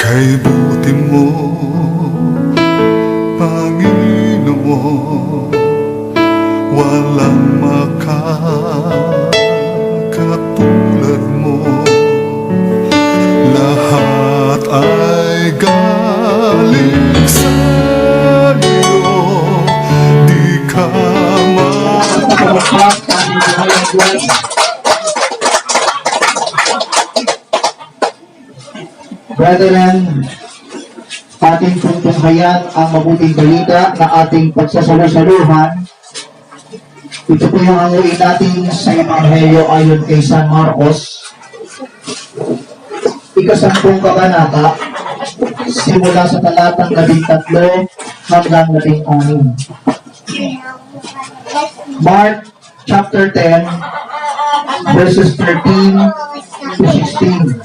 Kay buti mo, Panginoon, walang makakatulad mo. Lahat ay galing sa iyo, di ka Brethren, ating tungtunghayan ang mabuting balita na ating pagsasalusaluhan. Ito po yung hanguin natin sa Ebanghelyo ayon kay San Marcos, ika-10 kabanata, simula sa talatang 13 hanggang 16. Mark chapter 10, verses 13 to 16.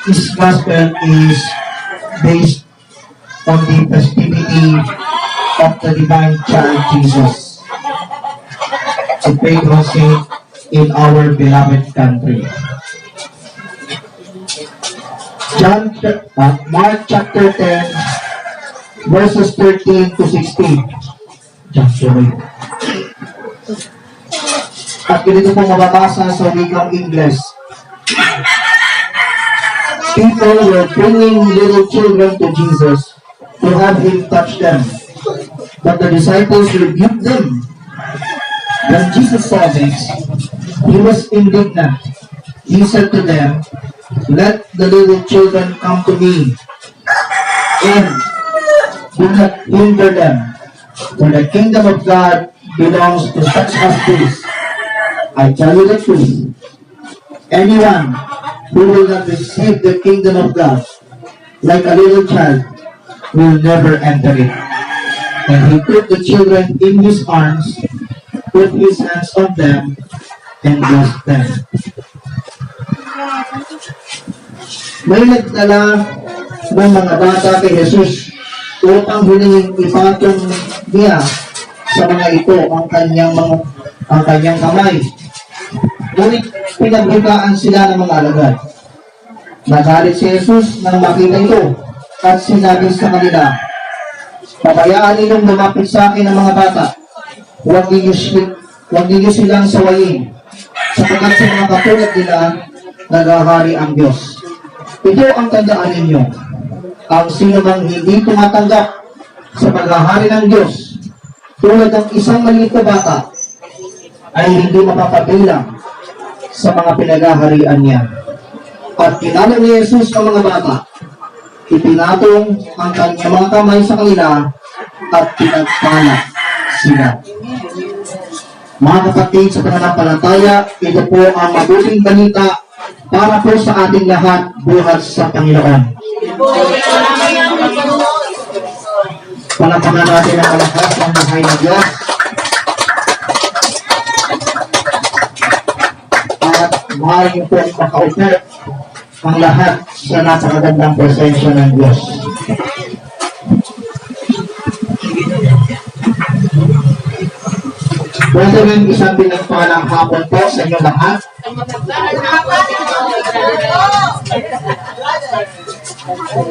This gospel is based on the festivity of the divine child Jesus, a patron saint in our beloved country. Mark chapter 10, verses 13 to 16. At ganito po mababasa sa wikang Ingles. People were bringing little children to Jesus to have him touch them, but the disciples rebuked them. When Jesus saw this, he was indignant. He said to them, "Let the little children come to me, and do not hinder them, for the kingdom of God belongs to such as this. I tell you the truth, anyone who will not receive the kingdom of God like a little child will never enter it." And he took the children in his arms, put his hands on them, and blessed them. May nagdala ng mga bata kay Jesus upang hilingin ipatong niya sa mga ito ang kanyang kamay. Ngunit pinagbukaan sila ng mga alagad. Nagalit si Jesus nang makita ito at sinabi sa kanila, "Pabayaan ninyong lumapit sa akin ng mga bata. Huwag ninyo silang sawayin, sapagkat sa mga katulad nila naghahari ang Diyos. Ito ang tandaan ninyo. Ang sino mang hindi tumatanggap sa paghahari ng Diyos, tulad ng isang maliit na bata, ay hindi mapapabilang sa mga pinagaharian niya." At tinanong ni Jesus ang mga bata, ipinatong ang kanyang mga kamay sa kanila, at pinagpala sila. Mga kapatid sa pananampalataya, ito po ang mabuting balita para po sa ating lahat buhat sa Panginoon. Palakpakan natin ang malakas ng buhay na Diyos. At mahal niyo po makaupo ang lahat sa napakagandang presensya ng Diyos. Brethren, isang pinagpalang hapon po sa inyo lahat.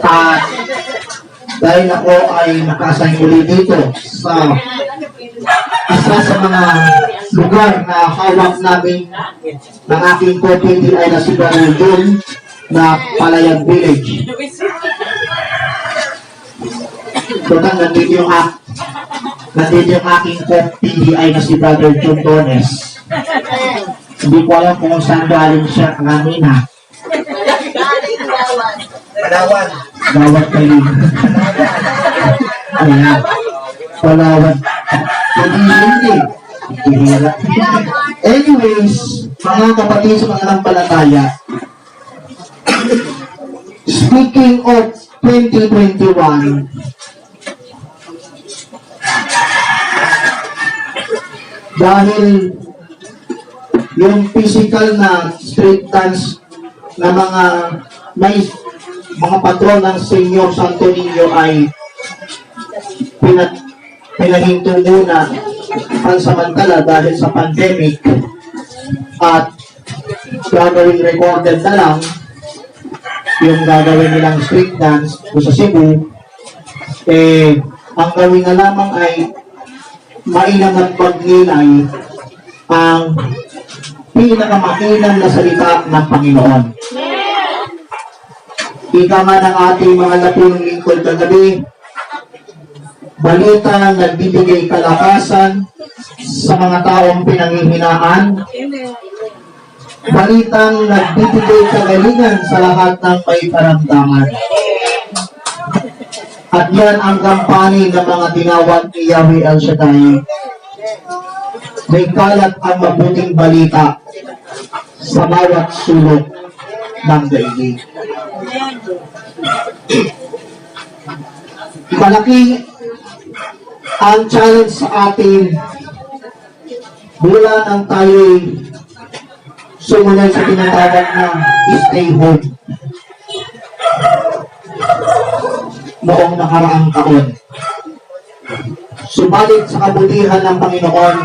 At dahil ako ay nakasay muli dito sa isa sa mga lugar na hawak namin ng aking co-PDI na si Brother Jun na Palayan Village. Tutang nandito yung aking co-PDI na si Brother Jun Dones. Hindi ko alam kung saan galing siya kanina. Palawan. Gawat kayo. Ayan. Palawan. Hindi. Anyways, mga kapatid sa mga nampalataya, speaking of 2021, dahil yung physical na street dance na mga patron ng Senyor Santo Niño ay pinahinto muna pansamantala dahil sa pandemic, at gagawing recorded na lang yung gagawin nilang street dance o sa Cebu, ang gawin na lamang ay mainam at pagnilay ang pinakamainam na salita ng Panginoon. Ika nga ng ating mga napunong lingkod kagabi, balita nagbibigay kalakasan sa mga taong pinanghihinaan, balitang nagbibigay kagalingan sa lahat ng may karamdaman. At yan ang kampanya ng mga tinawag ni Yahweh El Shaddai. May kalat ang mabuting balita sa bawat sulok ng daigdig. Malaki ang challenge sa atin mula nang tayo'y sumunod sa tinatawag na stay home noong nakaraang taon. Subalit sa kabutihan ng Panginoon,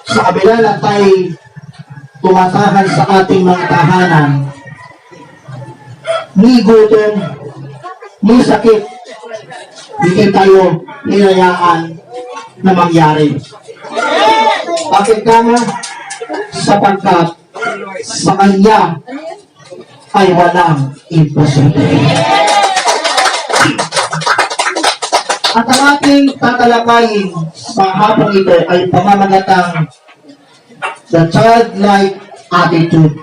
sa kabila na tayo'y tumatahan sa ating mga tahanan, ni gutom, ni sakit, hindi tayo hinayaan na mangyari. Bakit kama? Sapagkat sa Kanya ay walang imposible. At ang ating tatalakayin sa hapong ito ay pamamagatang the childlike attitude.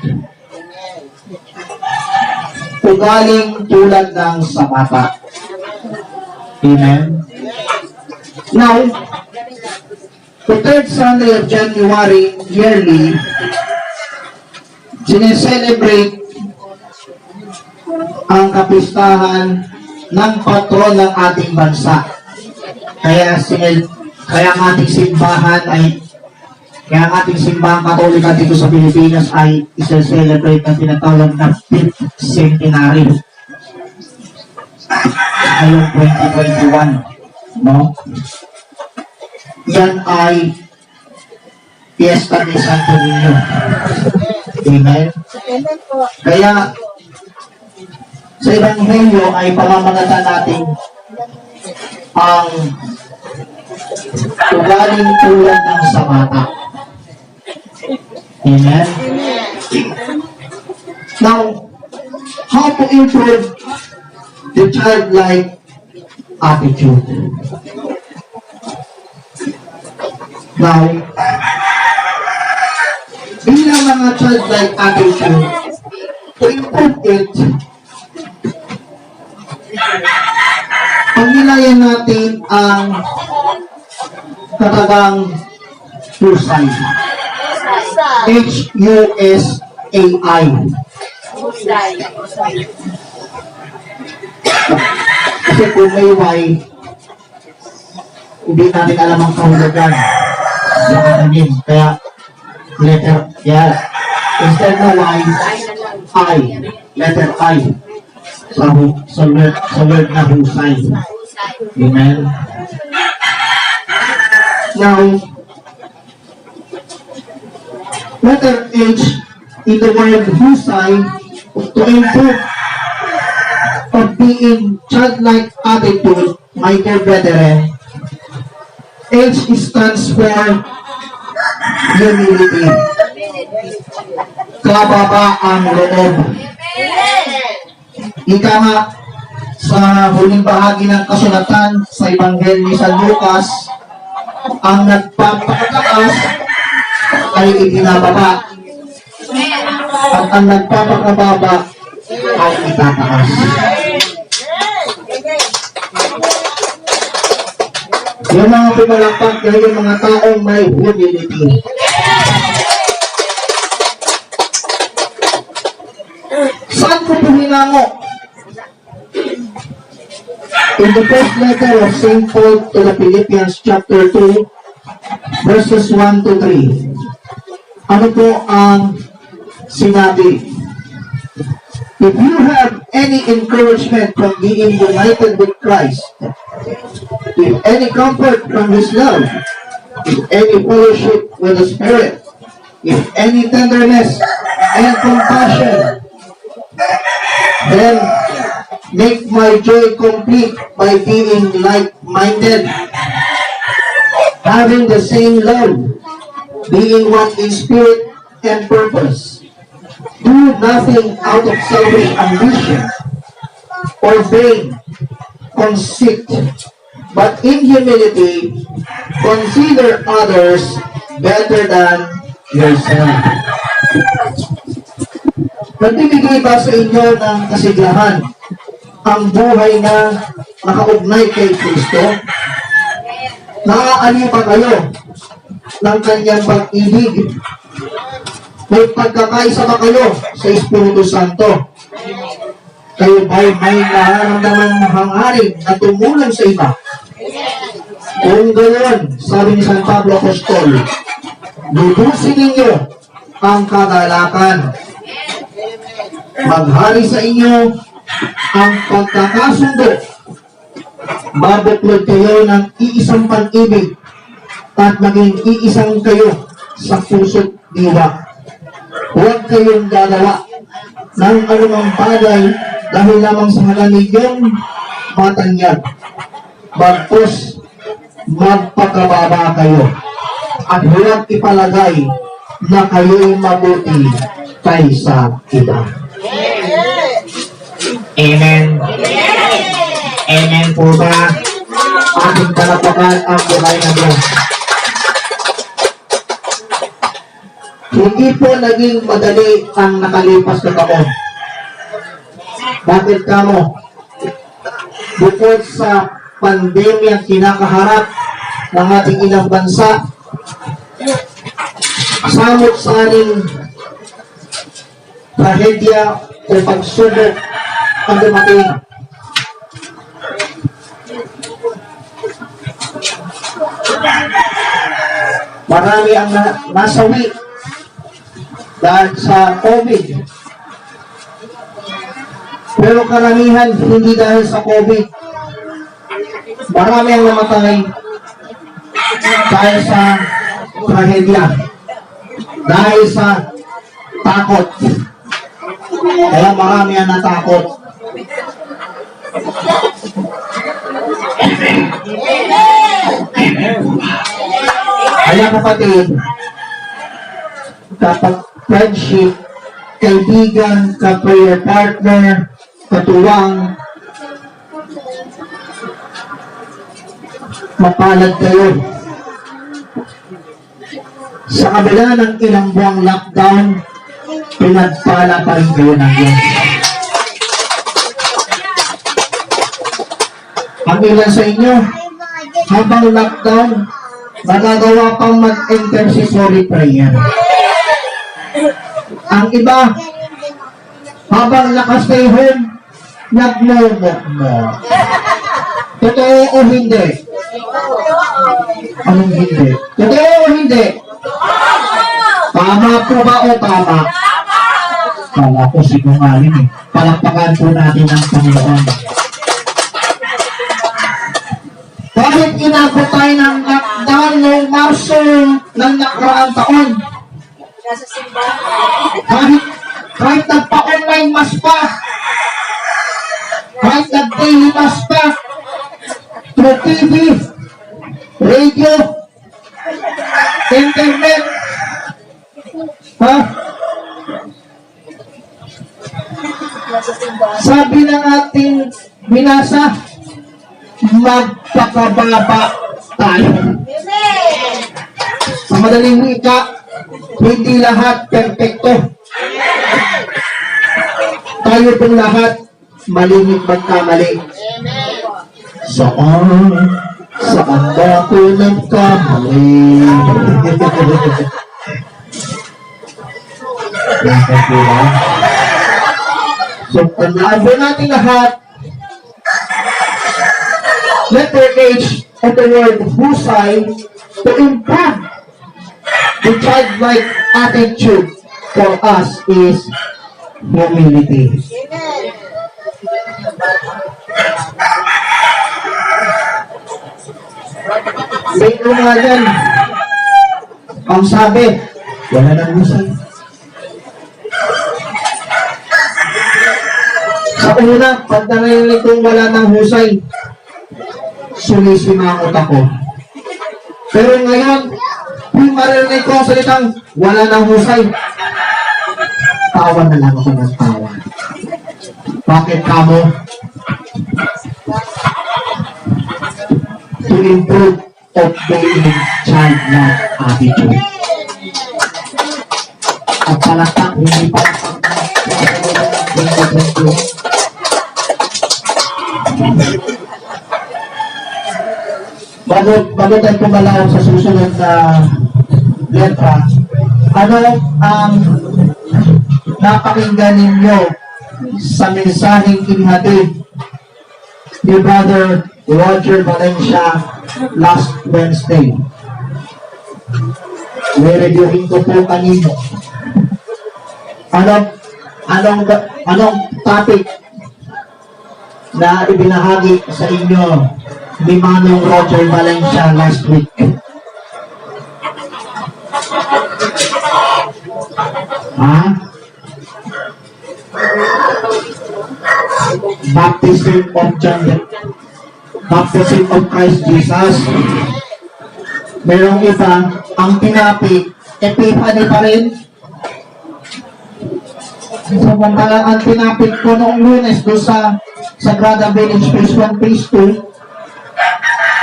Ugaling tulad ng sa bata. Amen? Now, the third Sunday of January yearly, sineselebrate ang kapistahan ng patron ng ating bansa. Kaya ang ating simbahan Katolika dito sa Pilipinas ay isa-celebrate ang tinatawag na 5th centenary. Ngayong 2021, no? Yan ay Fiesta ni Santo Niño. Amen? Kaya sa Ebanghelyo ay pamamagatan natin ang ugaling tulad ng sa bata. Amen? Now, how to improve the childlike attitude? Now, bilang mga childlike attitude, to improve it, pagnilayan natin ang katagang husay. H-U-S-A-I. Kasi kung may Y, hindi natin alam ang kahulugan. Kaya, instead na Y, I. Letter I. Sa word na husay. Amen? Now, letter H in the word husay, to improve of being childlike attitude, my dear brethren, H stands for humility. Kababaang loob. Ika nga, sa huling bahagi ng kasulatan sa Ebanghelyo ni San Lucas, ang nagpapakataas ay ibinababa. At ang nagpapakababa ay itataas. Yung mga pumalakpak na yung mga taong may humility. Saan ko po hinango? In the first letter of St. Paul to the Philippians chapter 2, verses 1 to 3. Ano po ang sinabi? If you have any encouragement from being united with Christ, if any comfort from His love, if any fellowship with the Spirit, if any tenderness and compassion, Then, make my joy complete by being like-minded, having the same love, being one in spirit and purpose. Do nothing out of selfish ambition or vain conceit, but in humility, consider others better than yourself. Nagbibigay ba sa inyo ng kasiglahan ang buhay na nakaugnay kay Kristo? Naaaliw ba kayo ng kanyang pag-ibig? May pagkakaisa ba kayo sa Espiritu Santo? Kayo ba'y may nararamdaman hangarin na tumulong sa iba? Kung gayon, sabi ni San Pablo Apostol, lubusin ninyo ang kagalakan. Maghari sa inyo ang pagkakasundo. Babuklod kayo ng iisang pag-ibig at maging iisang kayo sa puso't diwa. Huwag kayong gagawa ng anumang bagay dahil lamang sa hala ninyong matanyag. Bagkus, magpakababa kayo at huwag ipalagay na kayo'y mabuti kaysa iba. Amen. Amen po ba? Ating talapakan ang buhay na Diyos. Hindi po naging madali ang nakalipas na taon. Bakit kamo? Bukod sa pandemya kinakaharap ng ating ilang bansa, samot-saring trahedya o pagsubok ang dumating. Marami ang nasawi dahil sa COVID. Pero karamihan hindi dahil sa COVID. Marami ang namatay dahil sa trahedya, dahil sa takot. Kaya marami ang natakot. Kaya kapatid, kapag friendship, kaibigan, ka-prayer partner, katuwang, mapalad kayo. Sa kabila ng ilang buwang lockdown, pinagpala pa rin kayo ng Diyos. Ang ilan sa inyo, habang lockdown, nagagawa pang mag-intercessory prayer. Ang iba, habang nakastay home, nagmumok mo. Totoo o hindi? Anong hindi? Totoo o hindi? Tama po ba o tama? Kala ko sinungaling eh. Palakpakan po natin ang Panginoon. Bakit inabot tayo ng lockdown noong Marso ng nakaraang taon? Kahit nagpa-online mas pa, kahit nag-daily mas pa, through TV, radio, internet, ha? Sabi ng ating binasa, magpakababa tayo. Sa madaling wika, hindi lahat perfecto. Tayo pong lahat malimit magkamali. Saan ba ako nagkamali? So, tandaan po natin lahat, letter H of the word husay, to improve the childlike attitude for us is humility. May nga yan. Ang sabi, wala nang husay. una, pag narinig kong wala ng husay, sumisimangot ako. Pero ngayon, kung marinig ko ang salitang wala ng husay, tawa na lang ako ng tawa. Bakit kamo? To improve of being childlike attitude. At palakpak, hindi palakpak. Bago tayo pumalaw sa susunod na letra, ano ang napakinggan ninyo sa mensaheng inhatid ni Brother Roger Valencia last Wednesday? I-reviewin ko po kanino. Anong topic na ibinahagi sa inyo ni Manong Roger Valencia last week? Baptism of Christ Jesus. Merong iba, ang tinapik, Epiphany pa rin. Samantalang ang tinapik ko noong Lunes doon sa Sagrada Village Phase 1, Phase 2,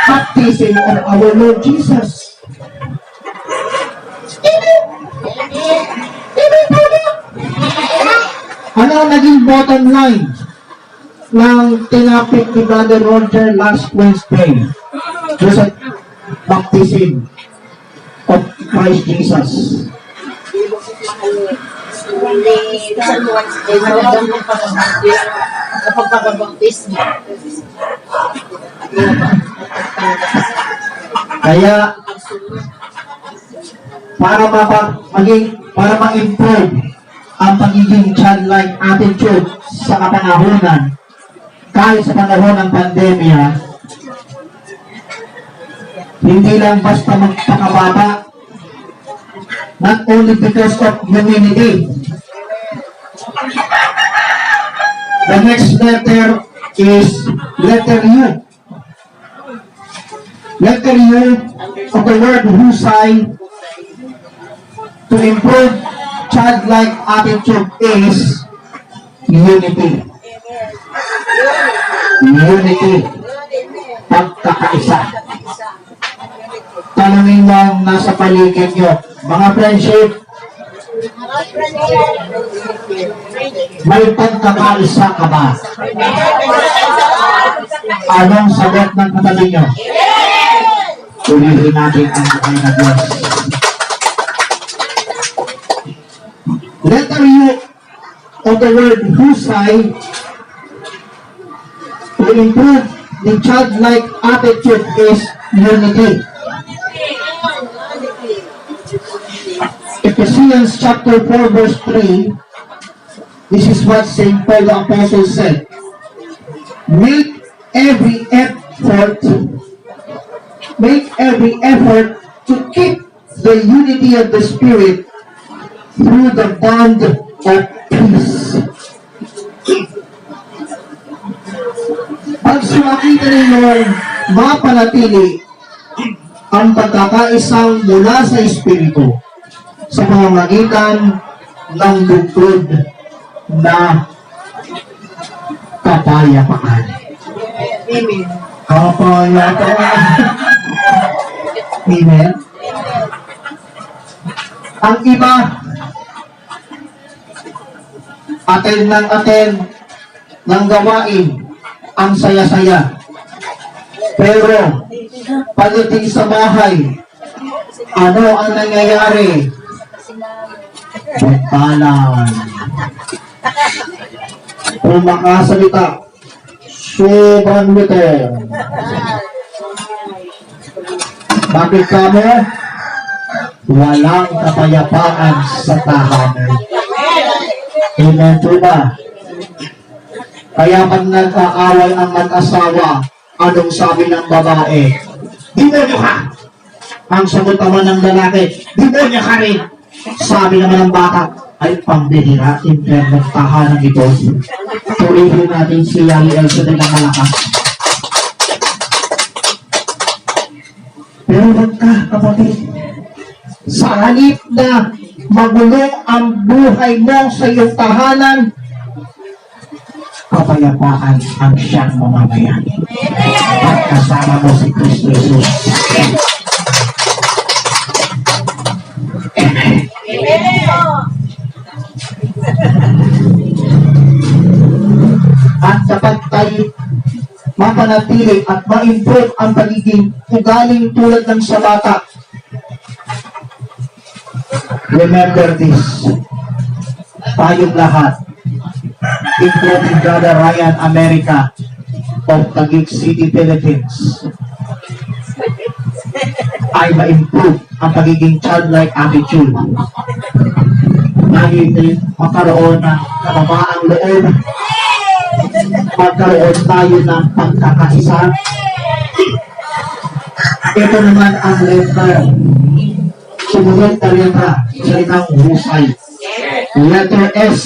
Baptism of our Lord Jesus. Ano ang naging bottom line ng tinapik ni Brother Roger last Wednesday doon sa Baptism of Christ Jesus? Kaya para ma-improve ang pagiging childlike attitude sa kapanahunan kahit sa panahon ng pandemya, hindi lang basta magpakabata, not only because of humility. The next letter is letter U. Letter U of the word husay, to improve childlike attitude, is unity. Unity. Pagkakaisa. Tanungin mo ang nasa paligid nyo, mga friendship, may pagkakaisa ka ba? Anong sagot ng katabi nyo? Ulihin natin ang buhay na Diyos. Letter U of the word husay, to improve the childlike attitude, is unity. Ephesians chapter 4 verse 3, this is what St. Paul the Apostle said: Make every effort to keep the unity of the Spirit through the bond of peace. Pag sumakita ninyo mapanatili ang pagkakaisang mula sa Espiritu sa pamamagitan ng bukod na kapayapaan. Amen. Kapayapaan. Amen. Ang iba, attend ng gawain, ang saya-saya. Pero, pagdating sa bahay, ano ang nangyayari? Buktalan. Kung makasalita, sobrang lito. Bakit kamo? Walang kapayapaan sa tahanan. Amen po ba? Kaya pag nag-aaway ang mag-asawa, anong sabi ng babae? Demonyo ka! Ang sagot naman ng lalaki, demonyo ka rin! Sabi naman ng bata, ay pambihira, impernong tahanan ito. purihin natin si Yaliel sa ng malakas. Pero wag ka, kapatid. Sa halip na magulo ang buhay mo sa iyong tahanan, kapayapaan ang siyang mamamayani. At kasama mo si Kristo Jesus. Amen. At dapat tayo mapanatili at ma-improve ang pagiging ugaling tulad ng sa bata. Remember this. Tayong lahat, including Brother Ryan America of Taguig City, Philippines, ay ma-improve ang pagiging childlike attitude. Dahil magkaroon ng kababaang loob, magkaroon tayo ng pagkakaisa. Ito naman ang letter. Sumunod na letra, salitang husay. Letter S.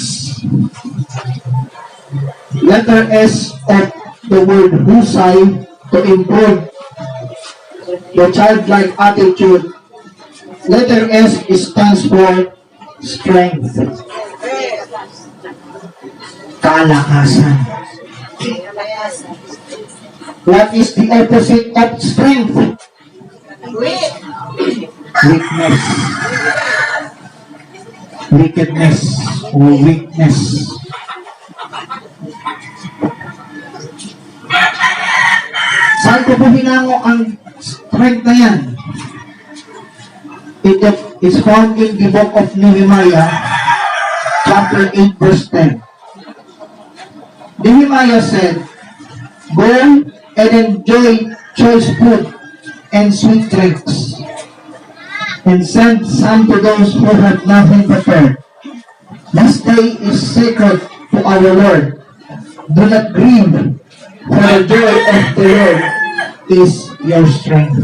Letter S of the word husay, to improve the childlike attitude. Letter S stands for strength. Kalakasan. What is the opposite of strength? Weakness. Wickedness or weakness. Saan ko po hinango ang strength na yan? It is found in the book of Nehemiah, chapter 8, verse 10. Nehemiah said, "Go and enjoy choice food and sweet drinks, and send some to those who have nothing prepared. This day is sacred to our Lord. Do not grieve, for the joy of the Lord is your strength."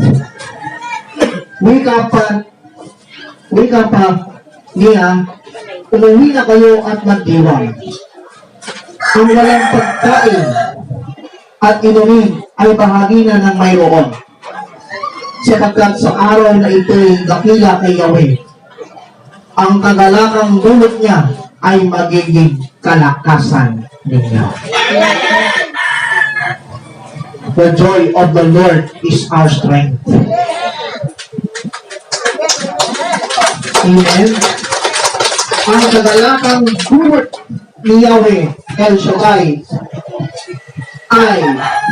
Wika pa niya, umuwi na kayo at magdiwang. Ang walang pagkain at inumin ay bahagi na ng mayroon. Sapagkat sa araw na ito'y dakila kay Yahweh, ang kagalakang dulot niya ay magiging kalakasan ninyo. The joy of the Lord is our strength. Amen. Ang kagalakang dulot ni Yahweh, El Shaddai, ay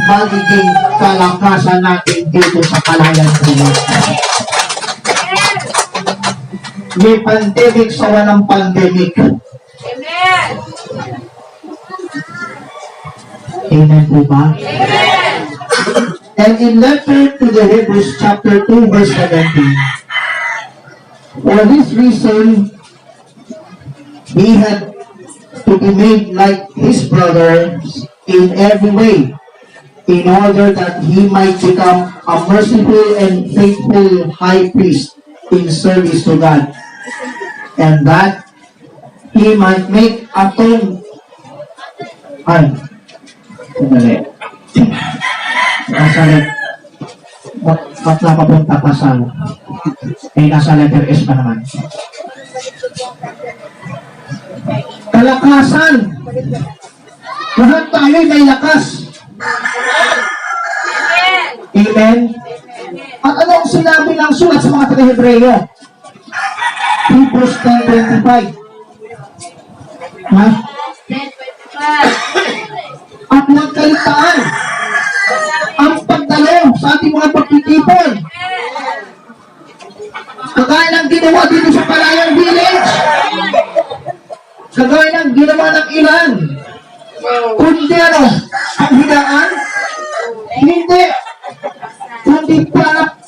magiging kalakasan natin dito sa kalayan ko. May pandemic sa walang pandemic. Amen. Amen po ba? Amen. And in letter to the Hebrews chapter 2 verse 17, for this reason, he had to be made like his brothers in every way, in order that he might become a merciful and faithful high priest in service to God, and that he might make atonement. Ay, sandali. Ba't napapunta pa sa nasa letter S pa naman? Kalakasan. Lahat tayo may lakas. Amen. At ano ang sinabi ng sulat sa mga taga-Hebreo? Hebrews 10:25. Ha? At nagkalitaan ang pagdalo sa ating mga pagtitipon. Kagaya ng ginawa dito sa Palayang Village. Kagaya ng ginawa ng ilan. Kundi ano? Ang hinaan? Hindi. Kundi para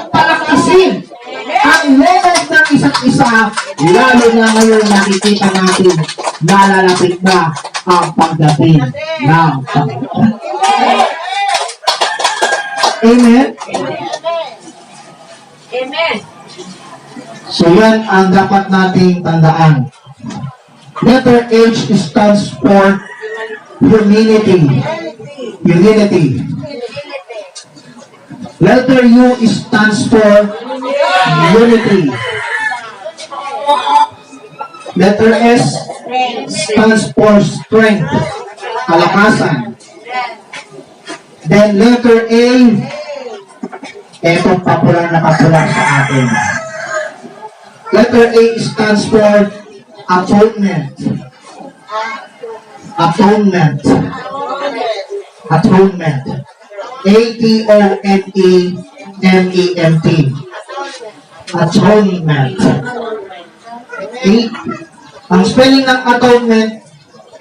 palakasin ang loob ng isa't isa, lalo na ngayon nakikita natin nalalapit na ang pagdating ng Panginoon. Amen? Amen. So yan ang dapat nating tandaan. Letter H stands for Humility. Humility. Letter U stands for unity. Letter S stands for strength. Kalakasan. Then letter A, eto popular na popular sa atin. Letter A stands for atonement. Atonement. Atonement. A-T-O-N-E-M-E-N-T. Atonement. Ang spelling ng atonement,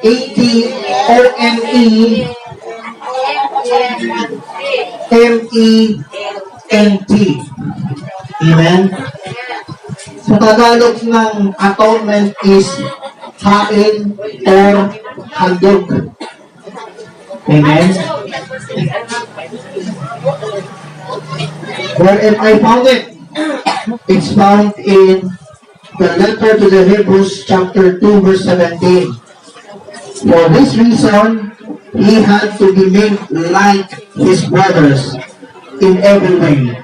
A-T-O-N-E-M-E-N-T. Amen? Sa Tagalog ng atonement is hain or handog. Amen? Where I found it? It's found in the letter to the Hebrews chapter 2 verse 17. For this reason, he had to be made like his brothers in every way,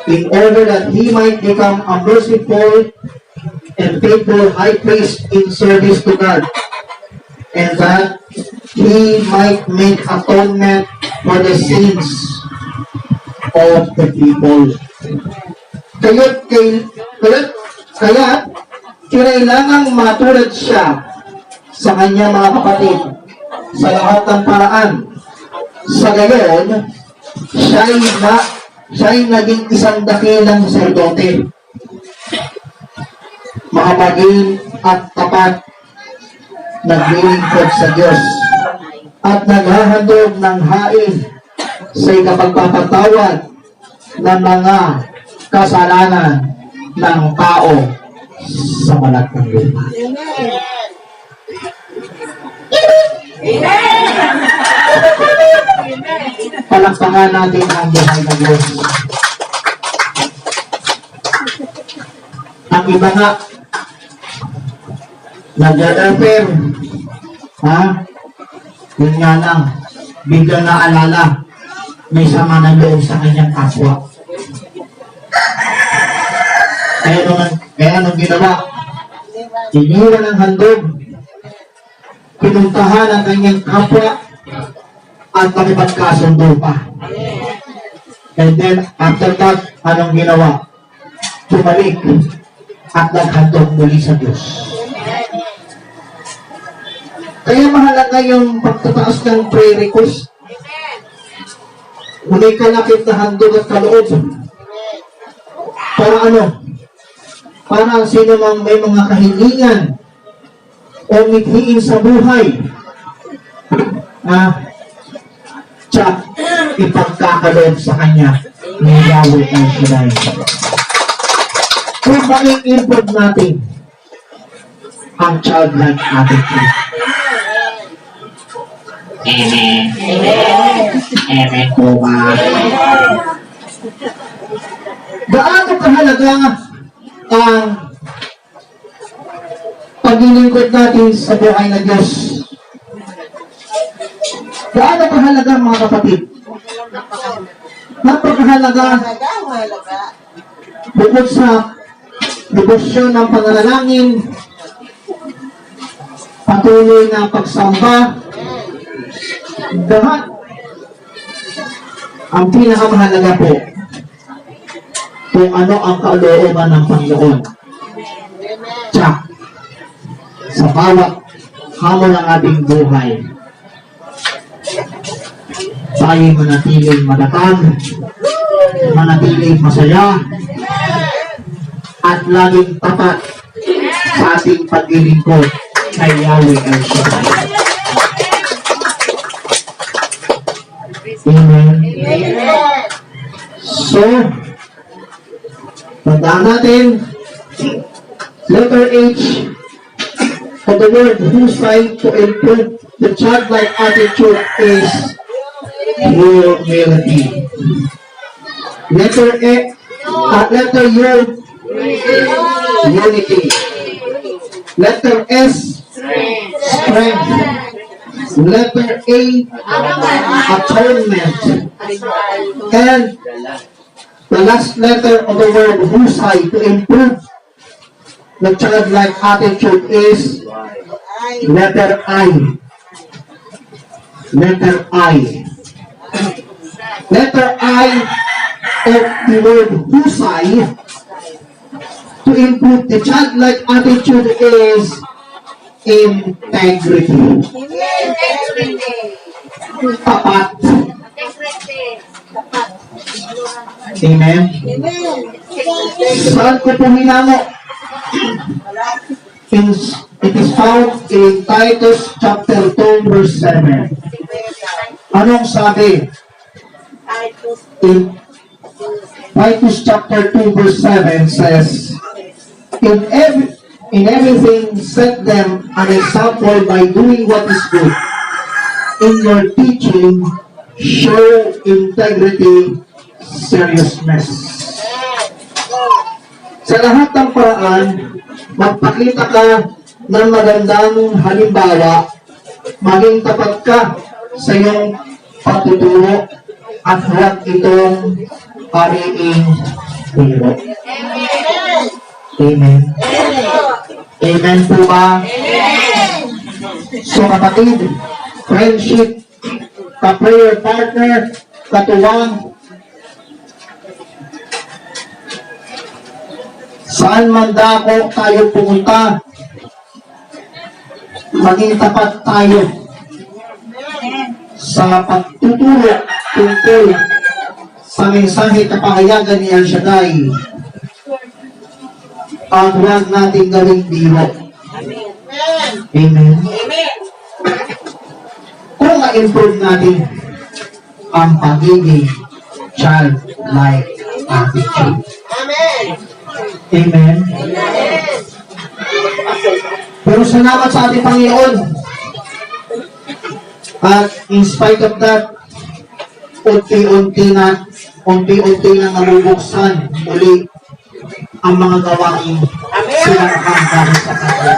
in order that he might become a merciful and faithful high priest in service to God, and that he might make atonement for the sins of the people. Kaya kailangang matulad siya sa kanyang mga kapatid sa lahat ng paraan. Sa gayon, siya'y naging isang dakilang sacerdote, mahabagin at tapat, naglilingkod sa Diyos, at naghahandog ng hain sa ikapagpapatawad ng mga kasalanan ng tao sa balat ng lupa. Palakpakan natin ang buhay ng Diyos. Ang iba nga, nag-refer, yun nga lang, biglang naalala, may sama ng loob sa kanyang kapwa. Kaya nung ginawa, iniwan ng handog, pinuntahan ang kanyang kapwa, at makipagkasundo pa. And then, after that, anong ginawa? Bumalik at naghandog muli sa Diyos. Kaya mahalaga yung pagtataas ng prayer request. May kalakit na handog at kaloob. Para ano? Para sino mang may mga kahilingan o mithiin sa buhay, tsak, ipagkakaloob sa kanya ni Yahweh El Shaddai. Kung i-improve natin ang childlike attitude. Amen. Amen po ba? Gaano kahalaga ang paglilingkod natin sa buhay ng Diyos? Gaano kahalaga mga kapatid? Napakahalaga. Bukod sa debosyon ng pananalangin, patuloy na pagsamba, lahat, ang pinakamahalaga po, kung ano ang kalooban ng Panginoon. Tsak, sa bawat hamon ng ating buhay, tayo manatiling matatag, manatiling masaya, at laging tapat sa ating paglilingkod kay Yahweh El Shaddai. Amen. So, tandaan natin, letter H of the word whose trying to improve the childlike attitude is humility. Letter letter U, unity. Letter S, strength. Letter A, atonement. And the last letter of the word husay, to improve the childlike attitude, is letter I. Letter I. Letter I of the word husay, to improve the childlike attitude, is integrity. Tapat. Amen. Saan ko po hinamo? It is found in Titus chapter 2 verse 7. Anong sabi? In Titus chapter 2 verse 7 says, In everything set them an example by doing what is good. In your teaching, show integrity, seriousness. Sa lahat ng paraan, magpakita ka ng magandang halimbawa, maging tapat ka sa iyong pagtuturo, at huwag itong pariing biro. Amen. Amen po ba? So kapatid, friendship, ka-prayer partner, katuwang, saan man dako tayo pumunta, maging tapat tayo sa pagtuturo tungkol sa mensahe kapahayagan ni El Shaddai. At huwag natin gawing biro. Amen. Kung ma-improve natin ang pagiging child-like attitude. Amen. Pero salamat sa ating Panginoon. At in spite of that, unti-unti na nabubuksan muli ang mga gawain sinakang dahil sa kanya.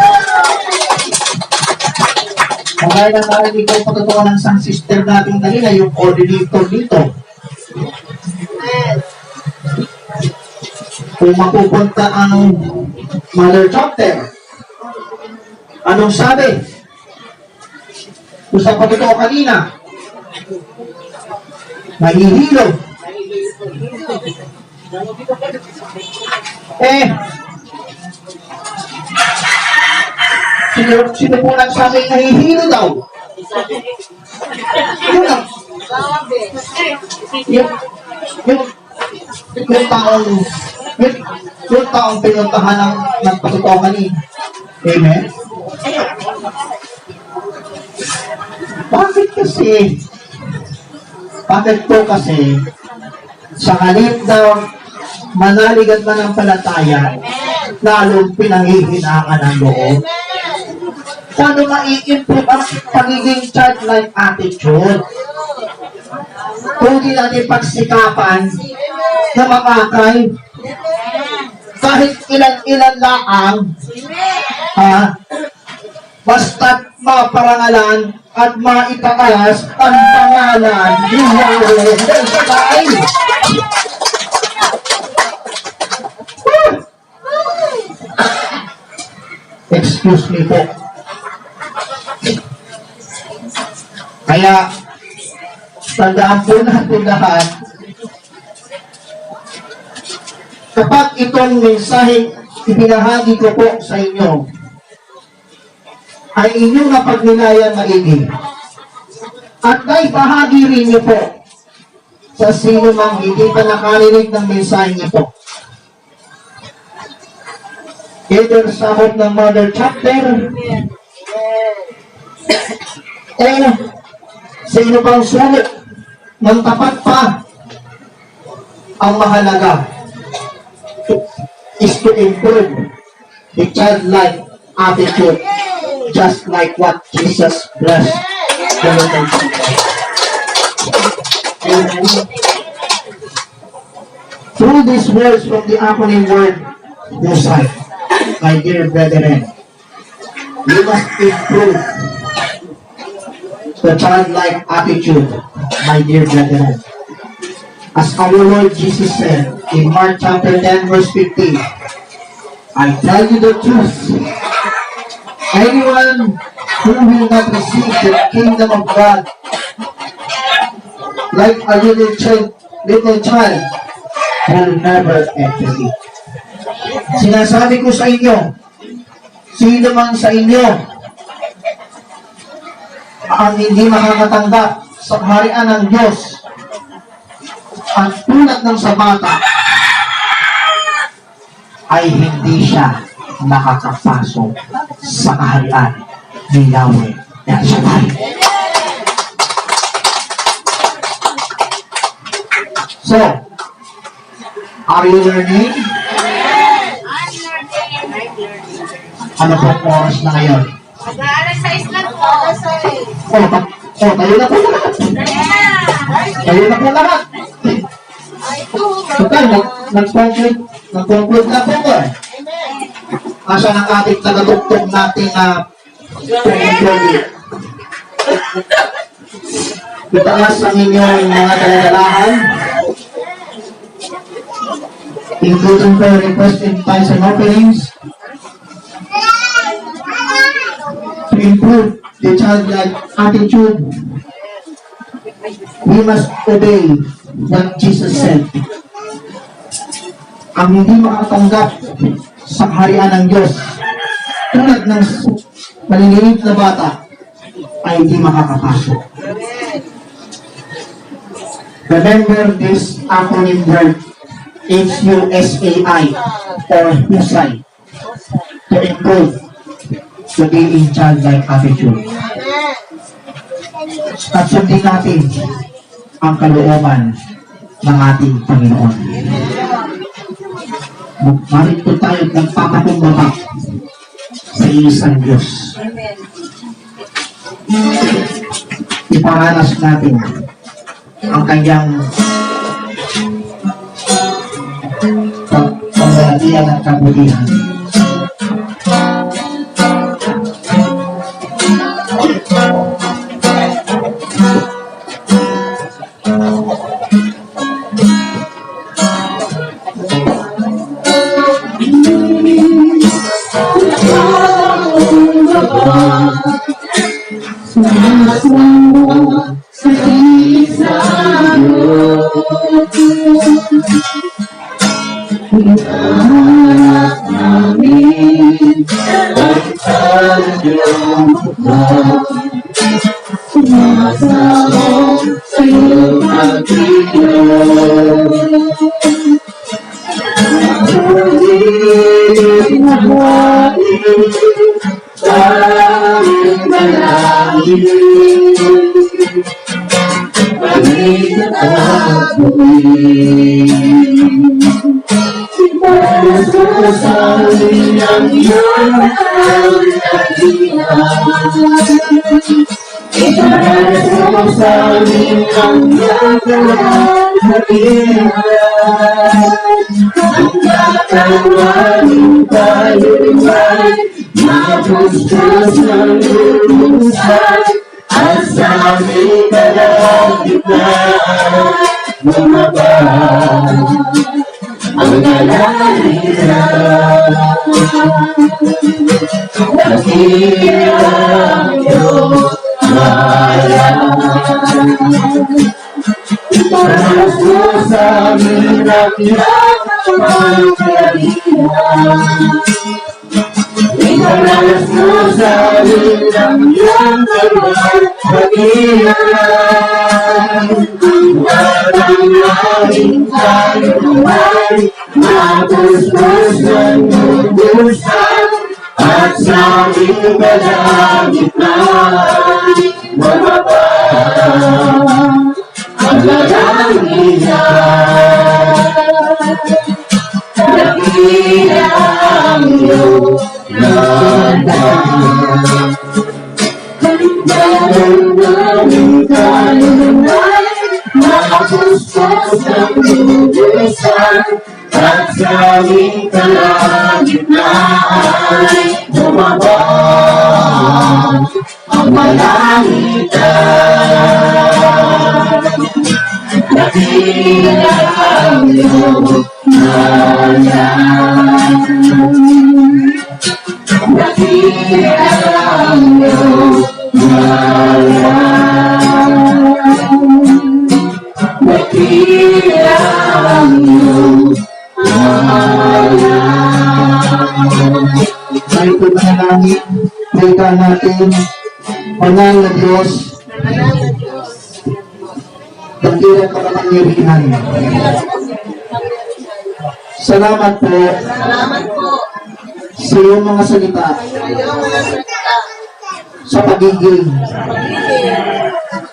Kaya na narinig ko pagkatuwa ng isang sister natin kanina, yung coordinator dito. Kung mapupunta ang mother chapter, anong sabi? Kung sa pagkatuwa kanina, mahihilo. Sino po nagsabing nahihilo daw? Yun lang. Yung taong pinuntahan ng nagpatutuwa kanina. Amen? Bakit kasi? Bakit po kasi? Sa halip daw manalig at manampalataya, lalong pinanghihinaan ang loob. Paano ma-i-improve ang pagiging childlike attitude? Kung di natin pagsikapan na makakay, kahit ilan-ilan laang, basta't maparangalan at maitaas ang pangalan ni Yahweh El Shaddai. Excuse me po. Kaya, tandaan po natin lahat, kapag itong mensahe ibinahagi ko po sa inyo, ay inyong napagnilayan maigi. At naibahagi rin niyo po sa sino mang hindi pa nakarinig ng mensahe niyo po. Either sa home ng mother chapter, o sa inyo pang sulit ng tapat pa, ang mahalaga is to improve the childlike attitude, just like what Jesus blessed the little children. Amen. Through these words from the acronym word, Husay, my dear brethren, we must improve the childlike attitude, my dear brethren. As our Lord Jesus said in Mark chapter 10 verse 15, I tell you the truth, anyone who will not receive the kingdom of God like a little child will never enter it. Sinasabi ko sa inyo, sino man sa inyo ang hindi makakatanggap sa kaharian ng Diyos ang tulad ng sa bata ay hindi siya makakapasok sa kaharian ni Yahweh El Shaddai. So, are you learning? Ano po oras na ngayon? Mag-aalas 6 lang po. Tayo na po lahat. Tayo na po lahat. Total, nag-conclude na po ko eh. Asa ng ating tagatugtog nating pre-employee. Itaas ang inyong mga daladalahan, including prayer requests and tithes and offerings, to improve the childlike attitude. We must obey what Jesus said. Ang hindi makatanggap sa kaharian ng Diyos, tulad ng maliliit na bata, ay hindi makakapasok. Remember this acronym word, HUSAI, or HUSAI, to improve to be in childlike attitude. At sundin natin ang kalooban ng ating Panginoon. Marito tayo nagpapakumbaba sa isang Diyos. Iparanas natin ang kanyang paglalagyan ng kabutihan. Manalangin ka, dakila ang iyong ngalan. Dakila ang iyong ngalan. Dakila ang iyong tayo po manalangin, salita natin, banal na Diyos, dakilang kapangyarihan. Salamat po sa iyong mga salita, sa pagiging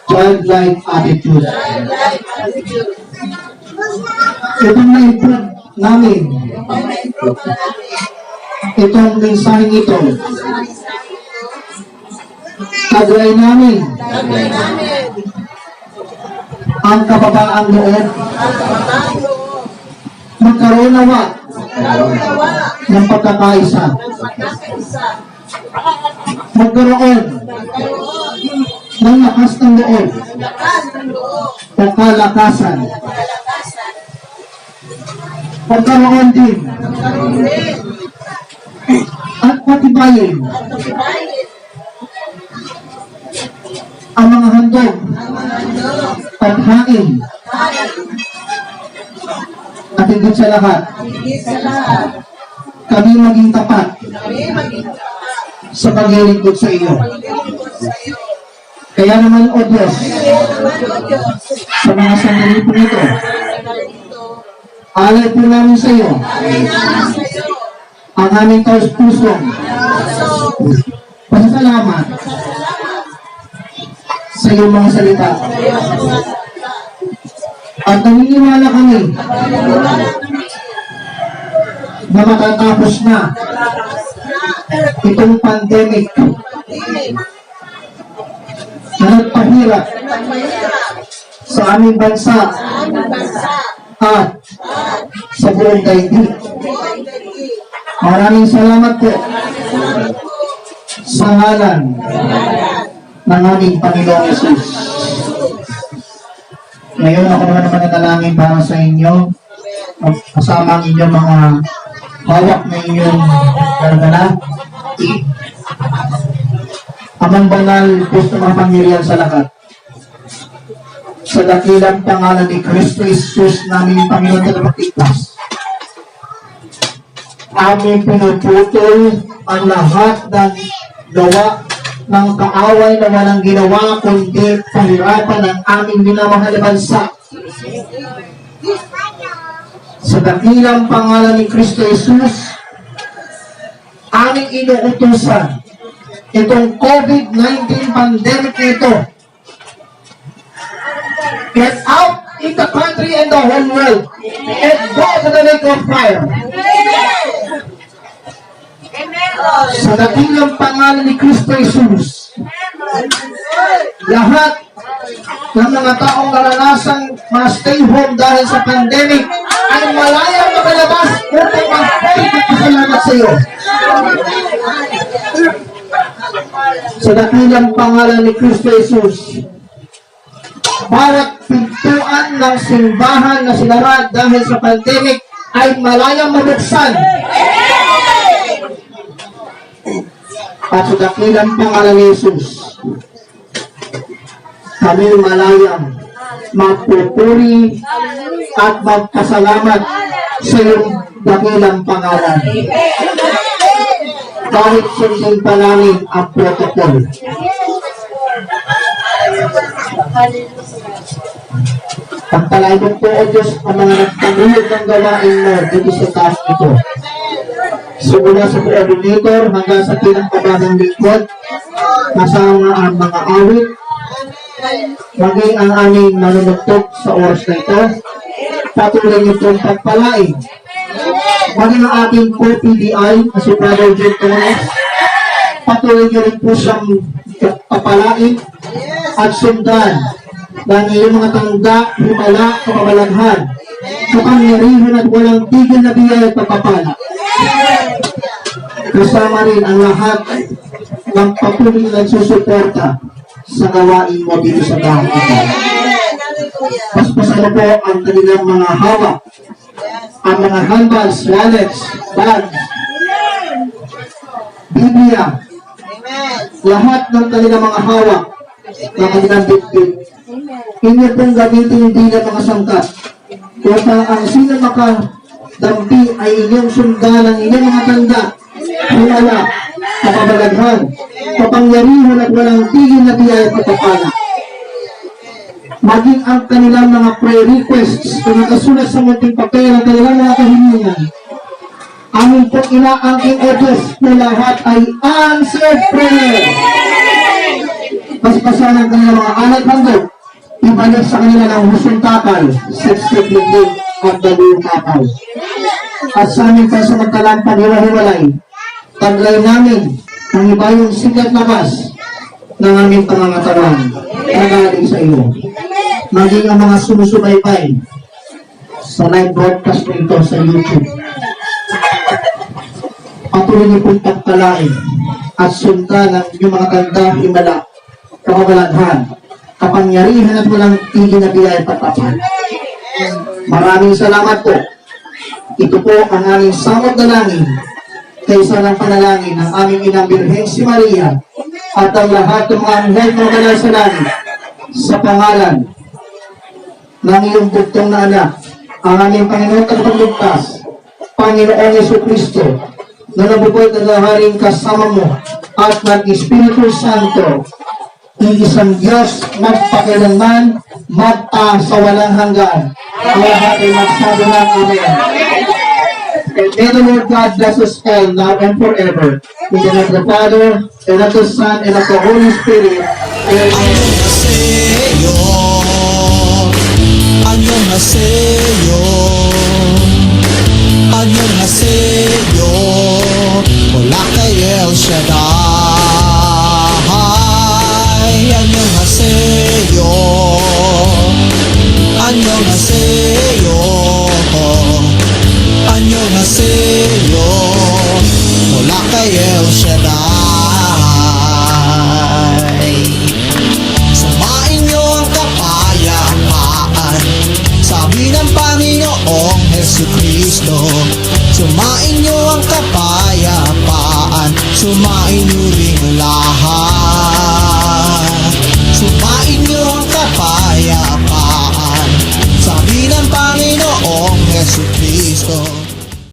childlike attitude. Itong na-improve namin, itong mensaheng ito, taglay namin ang kababaang loob, magkaroon nawa ng pagkakaisa, magkaroon ng lakas ng loob o kalakasan, magkaroon din at patibayin ang mga handog at hain, at higit sa lahat, kami maging tapat sa paglilingkod sa iyo. Kaya naman, O Diyos, sa mga sandali po nito, alay po namin sa iyo ang aming taus-pusong pasasalamat sa iyong mga salita. At naniniwala kami na matatapos na itong pandemic na nagpahirap sa aming bansa at sa buong daigdig. Maraming salamat po sa ngalan ng aming Panginoong Yesus. Ngayon ako naman mananalangin para sa inyo, kasama ang inyong mga hawak na inyong dala-dala. Amang banal, Diyos na mapangyarihan sa lahat, sa dakilang pangalan ni Kristo Jesus, namin Panginoon na Tagapagligtas, aming pinuputol ang lahat ng gawa ng kaaway na walang ginawa kundi pahirapan ng aming minamahal na bansa. Sa dakilang pangalan ni Kristo Jesus, aming inuutusan itong COVID-19 pandemic nito. Get out in the country and the whole world and go to the lake of fire. Sa dakilang pangalan ni Kristo Jesus, lahat ng mga taong naranasang ma-stay home dahil sa pandemic ay malayang makalabas upang magpapasalamat sa iyo. Sa dakilang pangalan ni Kristo Jesus, bawat pintuan ng simbahan na sinara dahil sa pandemic ay malayang mabuksan. At sa dakilang pangalan ni Jesus, kami malayang magpupuri at magpasalamat sa iyong dakilang pangalan. Kahit sundin pa namin ang protocol. Pagpalain mo po, O Diyos, ang mga nagpagulog ng gawain mo dito sa taas ito. Simula sa coordinator hanggang sa pinakabagang lingkod, kasama ang mga awit, maging ang aming manunugtog sa oras na ito, patuloy niyo pong pagpalain. Maging ang ating co-PDI, na si Brother Jim Torres, patuloy niyo rin po siyang papalain at sundan ng iyong mga tangga, himala, kapabalaghan, kapangyarihan at walang tigil na biyaya at pagpapala. Kasama rin ang lahat magpatuloy na susuporta sa gawain mo dito sa bahay ito. Paspasan mo po ang kanilang mga hawak, ang mga handbags, wallets, bags, Biblia, lahat ng kanilang mga hawak, ng kanilang bitbit. Inyo pong gamitin bilang mga sangkat upang ang sino makadampi ay inyong sundalan, inyong mga tanda, hulala, kapabalaghan, kapangyarihan at walang tigil na biyaya patapala. Maging ang kanilang mga prayer requests kung nakasulat sa munting papel ang kanilang mga kahilingan. Amin po inaangking o Diyos na lahat ay answered prayer. Paspasan ang kanilang mga anak handog, ibalik sa kanila ng husong takal, sex-sex at dalawang takal. At sa aming pansamantalang paghiwa-hiwalay, taglay namin ang iba yung sigat lakas ng aming pangangatawan na galing sa iyo. Maging ang mga sumusubaybay sa live broadcast nito sa YouTube. Patuloy niyo pong pagpalain at sundan ang inyong mga tanda, himala, kapabalaghan, kapangyarihan at walang tigil na biyaya patapan. Maraming salamat po. Ito po ang aming samot dalangin kaysa ng panalangin ng aming inang Birheng si Maria at ang lahat ng mga anghel na banal sa langit sa pangalan ng iyong bugtong na anak, ang aming Panginoon at Pagligtas, Panginoong Jesucristo, na nabubuhay at naharing kasama mo at ng Espiritu Santo, iisang Diyos magpakilanman, magpa sa walang hanggan. Ang lahat ay magsabi ng Amen. And may the Lord God bless us all now and forever. In the name of the Father, and of the Son, and of the Holy Spirit. Amen. Annyeonghaseyo, annyeonghaseyo, mula kay El Shaddai. Annyeonghaseyo, annyeonghaseyo, annyeonghaseyo, mula kay El Shaddai. Sumain niyo ang kapayapaan, sabi ng Panginoong Jesucristo. Sumain niyo ang kapayapaan, sumain niyo ring lahat.